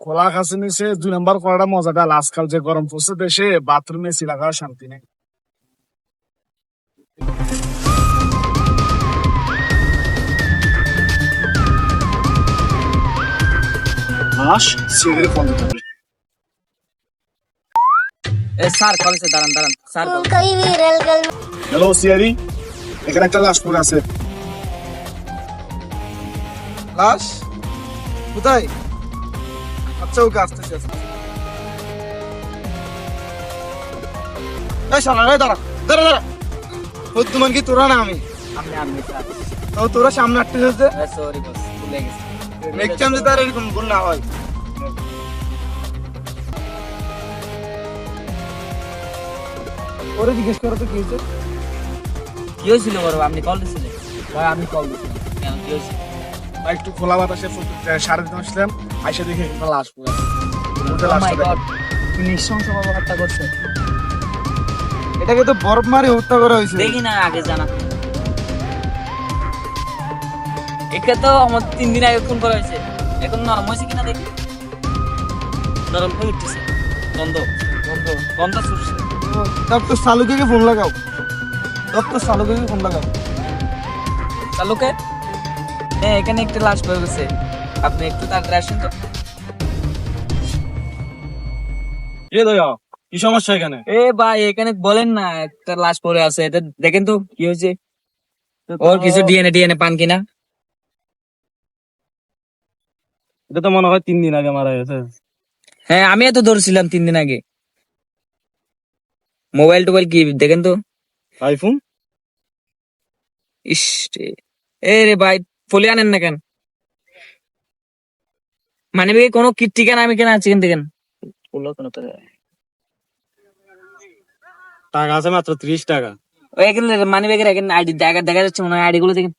খোলা কাছে নিচে 2 নম্বর করাটা মজাটা, আজকাল যে গরম পড়ছে দেশে, বাথরুমে এসি লাগার শান্তি নেই। মাস সিগারেট ফোন দিতে হবে। স্যার কলেজে দাঁড়ান দাঁড়ান স্যার হ্যালো সিআরি, এখানে একটা লাশ পড়ে আছে। লাশ কোথায়? আচ্ছা ওকে আসতেছি এই শালা রে, দাঁড়া দাঁড়া দাঁড়া। বুদ্ধিমান কি তোরা না আমি? আপনি আপনি স্যার তাও তোরা সামনে আটকে যেতে সরি বস ভুলে গেছি। নেক্সট টাইম যাতে আর এরকম ভুল না হয়। ওরে জিজ্ঞেস করো তো কি হয়েছে। কি হয়েছিল বড়? আপনি কল দিছিলেন? ভাই আমি কল দিছিলাম। কেন কি হয়েছে? ভাই একটু খোলা বাতাসে 3:30 আসলাম, আইসা দেখে একটা লাশ পড়ে আছে। মধ্যে Oh লাশটা my দেখো। God, কি নৃশংসভাবে হত্যা করছে। এটাকে তো বরফ মারি হত্যা করা হয়েছে। দেখি না আগে জানা। একে তো আমার 3 দিন আগে ফোন করা হয়েছে, এখন নরম হয়েছে কিনা দেখি। নরম হয়ে উঠতেছে, গন্ধ গন্ধ গন্ধ ছুটছে। ডক্টর সালুকে ফোন লাগাও, ডক্টর সালুকে ফোন লাগাও। চালুকে হ্যাঁ, এখানে একটা লাশ পড়ে গেছে, আপনি একটু তাড়াতাড়ি আসেন তো। কি সমস্যা এখানে? এ ভাই এখানে বলেন না, একটা লাশ পড়ে আছে, এটা দেখেন তো কি হয়েছে। ওর কিছু ডিএনএ ডিএনএ পান কিনা? এটা তো মনে হয় 3 দিন আগে মারা গেছে। হ্যাঁ আমি তো ধরছিলাম 3 দিন আগে। মোবাইল টোবাইল কি দেখেন তো। আইফোন? ইস এ রে ভাই, ফলি আনেন না কেন? মানে কোনো ঠিকানা আমি কেন আছি দেখেন। টাকা আছে মাত্র 30 টাকা। ওই এখানে মানি ব্যাগের এখানে আইডি দেখা দেখা যাচ্ছে, মনে হয় আইডি গুলো দেখেন।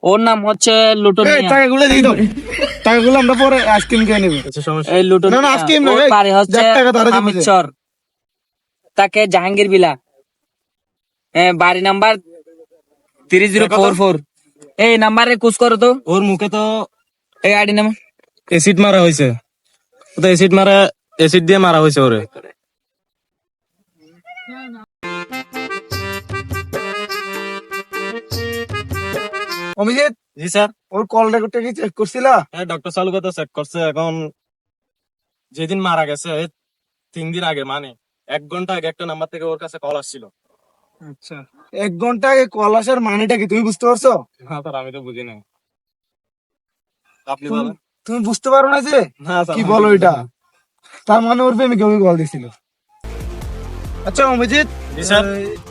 ওর নাম হচ্ছে লুটন এই মিয়া। টাকাগুলো দিয়ে দাও, টাকাগুলো আমরা পরে আইসক্রিম খেয়ে নেব। আচ্ছা সমস্যা। এই লুটন না, না, মিয়া। আজকে এমনি, ওর এই, বাড়ি হচ্ছে যার টাকা তারা দিবে। হামিদচর, তাকে জাহাঙ্গীর বিলা। হ্যাঁ বাড়ি নাম্বার 3044। এই নাম্বারে কুচ করো তো। ওর মুখে তো এই আইডি নাম্বার। এসিড মারা হয়েছে, ও তো এসিড দিয়ে মারা হয়েছে ওরে। অভিজিৎ, জি স্যার। ওর কল রেকর্ডটা কি চেক করছিলা? হ্যাঁ ডক্টর সালুকে তো চেক করছে। এখন যেদিন মারা গেছে 3 দিন আগে, মানে 1 ঘন্টা আগে একটা নাম্বার থেকে ওর কাছে কল আসছিল। আচ্ছা, 1 ঘন্টা আগে কল আসার মানেটা কি তুমি বুঝতে পারছো? হ্যাঁ স্যার, আমি তো বুঝি না। আপনি তুমি বলেন। তুমি বুঝতে পারো না যে না স্যার, কি আমি বলো বুঝি এটা? না। তার মানে ওর প্রেমিকা ওকে কল দিছিল। আচ্ছা অভিজিৎ, জি স্যার।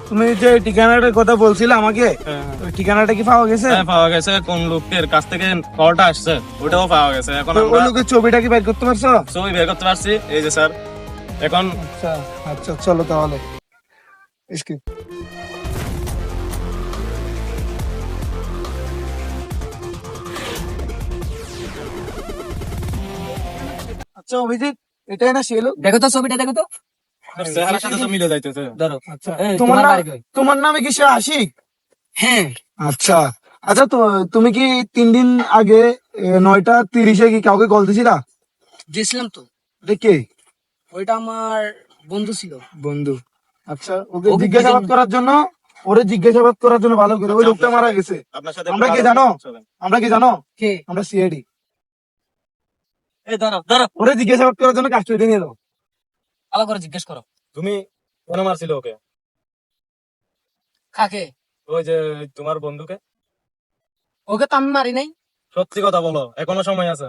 তুমি যে ঠিকানাটার কথা বলছিলে আমাকে, হ্যাঁ, ওই ঠিকানাটা কি পাওয়া গেছে? হ্যাঁ পাওয়া গেছে। কোন লোকের কাছ থেকে কলটা আসছে ওটাও পাওয়া গেছে। এখন তো ওই আমরা লোকের ছবিটা কি বের করতে পারছো? ছবি বের করতে পারছি, এই যে স্যার। এখন আচ্ছা আচ্ছা, চলো তাহলে। স্কিপ। আচ্ছা অভিজিৎ, এটাই না সে লোক? দেখো তো ছবিটা, দেখো তো। চেহারার সাথে তো মিলে যাইতেছে। ধরো। আচ্ছা, এই, তোমার তোমার নাম, বাড়ি কই? তোমার নামে কি সে আশিক? হ্যাঁ আচ্ছা আচ্ছা, তো তুমি কি 3 দিন আগে 9:30 কি কাউকে কল দিছিলা? গেছিলাম তো। এটা কে? ওইটা আমার বন্ধু ছিল। বন্ধু? আচ্ছা, ওকে ওকে জিজ্ঞাসাবাদ কি জন্য? করার জন্য, ওরে জিজ্ঞাসাবাদ করার জন্য ভালো করে, ওই লোকটা মারা গেছে। আপনার সাথে আমরা একটু কি ভালো জানো? কথা বলেন। আমরা কি জানো? কে? আমরা সিআইডি। এই ধরো ধরো, ওরে জিজ্ঞাসাবাদ করার জন্য কাস্টডি নিয়ে দাও। ভালো করে জিজ্ঞেস করো। তুমি কেন মারছিল ওকে? কাকে? ওই যে তোমার বন্ধুকে। ওকে তো আমি মারি নাই। সত্যি কথা বলো, এখনো সময় আছে,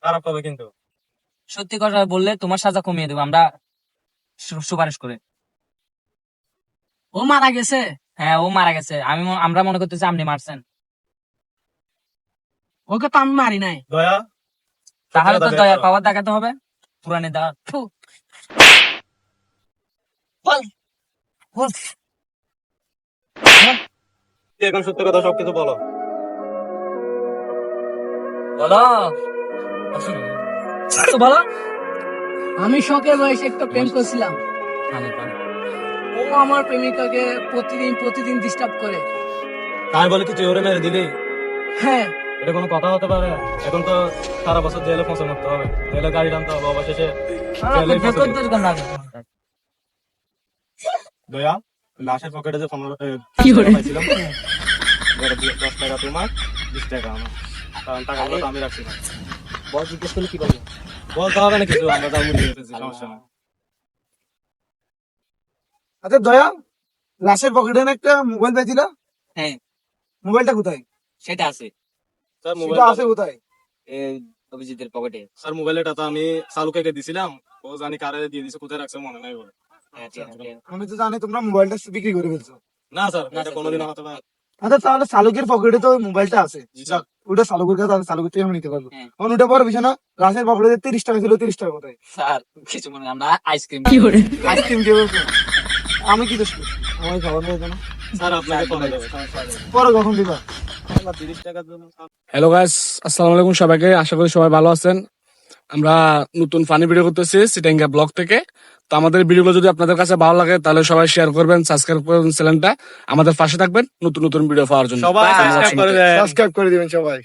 খারাপ হবে কিন্তু। সত্যি কথা বললে তোমার সাজা কমিয়ে দেবো আমরা, সুপারিশ করে। ও মারা গেছে? হ্যাঁ ও মারা গেছে। আমরা মনে করতেছি আপনি মারছেন। ওকে তো আমি মারি নাই। দয়া, তাহলে তো সত্যি কথা দয়া দেখো। পাওয়ার দেখাতে হবে। পুরানি দা তুই এখন সত্যি কথা সবকিছু বলো। বলো তো বলো। আমি শখের বয়সে একটা প্রেম করছিলাম। ও আমার প্রেমিকাকে প্রতিদিন প্রতিদিন ডিস্টার্ব করে। তাই বলে কি তুই ওরে মেরে দিলি? হ্যাঁ, এটা কোনো কথা হতে পারে? এখন তো সারা বছর জেলে পৌঁছে মরতে হবে, জেলে গাড়ি টানতে হবে, অবশেষে জেলেই পৌঁছে যেতে হবে। দয়া, লাশের পকেটে যে 15 পাইছিলাম, 10 টাকা তোমার, 20 টাকা আমার, কারণ টাকাগুলো তো আমি রাখছি না। বস জিজ্ঞেস করলে কি বলবো? বলতে হবে না কিছু, আমরা যা মুড়িয়ে গেছি, সমস্যা না। আচ্ছা দয়া, লাশের পকেটে না একটা মোবাইল পেয়েছিল, হ্যাঁ, মোবাইলটা কোথায়? সেটা আছে স্যার সেটা আছে কোথায়? এই অভিজিতের পকেটে। স্যার মোবাইলটা তো আমি চালুকে দিছিলাম, ও জানি কারে দিয়ে দিছে, কোথায় রাখছে মনে নাই বলে। হ্যাঁ, ঠিক আছে। আমি তো জানি তোমরা মোবাইলটা বিক্রি করে ফেলছো। না স্যার, না, এটা স্যার, কোনোদিনও হতে পারে। আচ্ছা তাহলে চালকের পকেটে তো ওই মোবাইলটা আছে, জি স্যার। ওটা চালকের কাছে আছে, চালকের থেকে আমি নিতে পারবো। হ্যাঁ। এখন ওটা পরে বিষয় না, লাশের পকেটে 30 টাকা ছিল, 30 টাকা কোথায়? স্যার কিছু মনে আমরা আইসক্রিম আইসক্রিম কে বলছো? আমি কি দোষ করছি? আমার খাবার দেওয়ার জন্য স্যার আপনাকে পরে দেবে, সমস্যা নেই। পরে কখন দিবা? 30 টাকার জন্য স্যার। হ্যালো গাইস, আসসালামু আলাইকুম সবাইকে। আশা করি সবাই ভালো আছেন। আমরা নতুন ফানি ভিডিও করতেছি সিটাঙ্গা ব্লগ থেকে। তো আমাদের ভিডিওগুলো যদি আপনাদের কাছে ভালো লাগে তাহলে সবাই শেয়ার করবেন, সাবস্ক্রাইব করবেন চ্যানেলটা, আমাদের পাশে থাকবেন নতুন নতুন ভিডিও পাওয়ার জন্য। সবাই Bye. সাবস্ক্রাইব করে দেন। সাবস্ক্রাইব করে দিবেন সবাই।